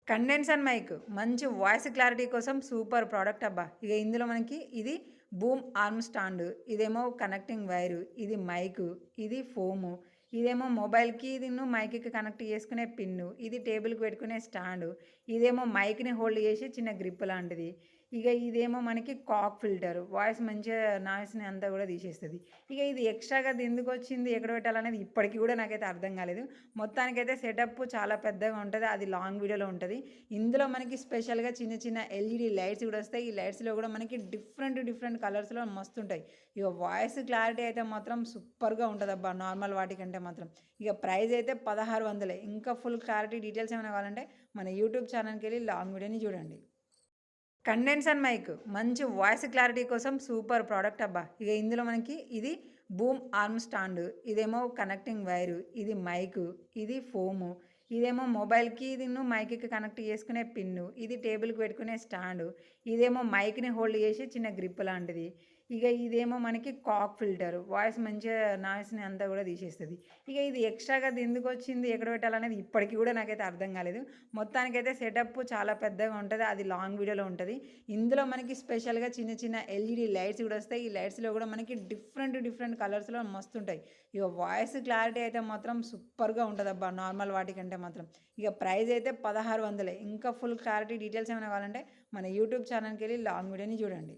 Condenser mic మంచి voice clarity కోసం super product అబ్బా! ఇక ఇందులో మనకి ఇది బూమ్ ఆర్మ్ స్టాండ్, ఇదేమో కనెక్టింగ్ వైరు, ఇది మైకు, ఇది ఫోము, ఇదేమో మొబైల్‌కి మైక్‌కి కనెక్ట్ చేసుకునే పిన్ను, ఇది టేబుల్‌కి పెట్టుకునే స్టాండు, ఇదేమో మైక్‌ని హోల్డ్ చేసి చిన్న గ్రిప్ లాంటిది. ఇక ఇదేమో మనకి కాక్ ఫిల్టర్ వాయిస్ మంచిగా నాయిస్‌ని అంతా కూడా తీసేస్తది. ఇక ఇది ఎక్స్‌ట్రాగా అది ఎందుకొచ్చింది, ఎక్కడ పెట్టాలనేది ఇప్పటికి కూడా నాకైతే అర్థం కాలేదు. మొత్తానికైతే సెటప్ చాలా పెద్దగా ఉంటది. అది లాంగ్ వీడియోలో ఉంటది. ఇందులో మనకి స్పెషల్‌గా చిన్న చిన్న ఎల్ఈడీ లైట్స్ కూడా వస్తాయి. ఈ లైట్స్‌లో కూడా మనకి డిఫరెంట్ కలర్స్‌లో మస్తుంటాయి. ఇక వాయిస్ క్లారిటీ అయితే మాత్రం సూపర్‌గా ఉంటదబ్బా! నార్మల్ వాటికంటే మాత్రం. ఇక ప్రైస్ అయితే 1600. ఇంకా ఫుల్ క్లారిటీ డీటెయిల్స్ ఏమైనా కావాలంటే మన యూట్యూబ్ ఛానల్‌కెళ్ళి లాంగ్ వీడియోని చూడండి. కండెన్సర్ మైక్ మంచి వాయిస్ క్లారిటీ కోసం సూపర్ ప్రోడక్ట్ అబ్బా! ఇక ఇందులో మనకి ఇది బూమ్ ఆర్మ్ స్టాండ్, ఇదేమో కనెక్టింగ్ వైరు, ఇది మైకు, ఇది ఫోము, ఇదేమో మొబైల్‌కి మైక్‌కి కనెక్ట్ చేసుకునే పిన్ను, ఇది టేబుల్‌కి పెట్టుకునే స్టాండు, ఇదేమో మైక్‌ని హోల్డ్ చేసి చిన్న గ్రిప్ లాంటిది. ఇక ఇదేమో మనకి కాక్ ఫిల్టర్ వాయిస్ మంచిగా నాయిస్‌ని అంతా కూడా తీసేస్తది. ఇక ఇది ఎక్స్‌ట్రాగా అది ఎందుకొచ్చింది, ఎక్కడ పెట్టాలనేది ఇప్పటికి కూడా నాకైతే అర్థం కాలేదు. మొత్తానికైతే సెటప్ చాలా పెద్దగా ఉంటది. అది లాంగ్ వీడియోలో ఉంటది. ఇందులో మనకి స్పెషల్‌గా చిన్న చిన్న ఎల్ఈడీ లైట్స్ కూడా వస్తాయి. ఈ లైట్స్‌లో కూడా మనకి డిఫరెంట్ కలర్స్‌లో మస్తుంటాయి. ఇక వాయిస్ క్లారిటీ అయితే మాత్రం సూపర్‌గా ఉంటదబ్బా! నార్మల్ వాటికంటే మాత్రం. ఇక ప్రైస్ అయితే 1600. ఇంకా ఫుల్ క్లారిటీ డీటెయిల్స్ ఏమైనా కావాలంటే మన యూట్యూబ్ ఛానల్‌కెళ్ళి లాంగ్ వీడియోని చూడండి.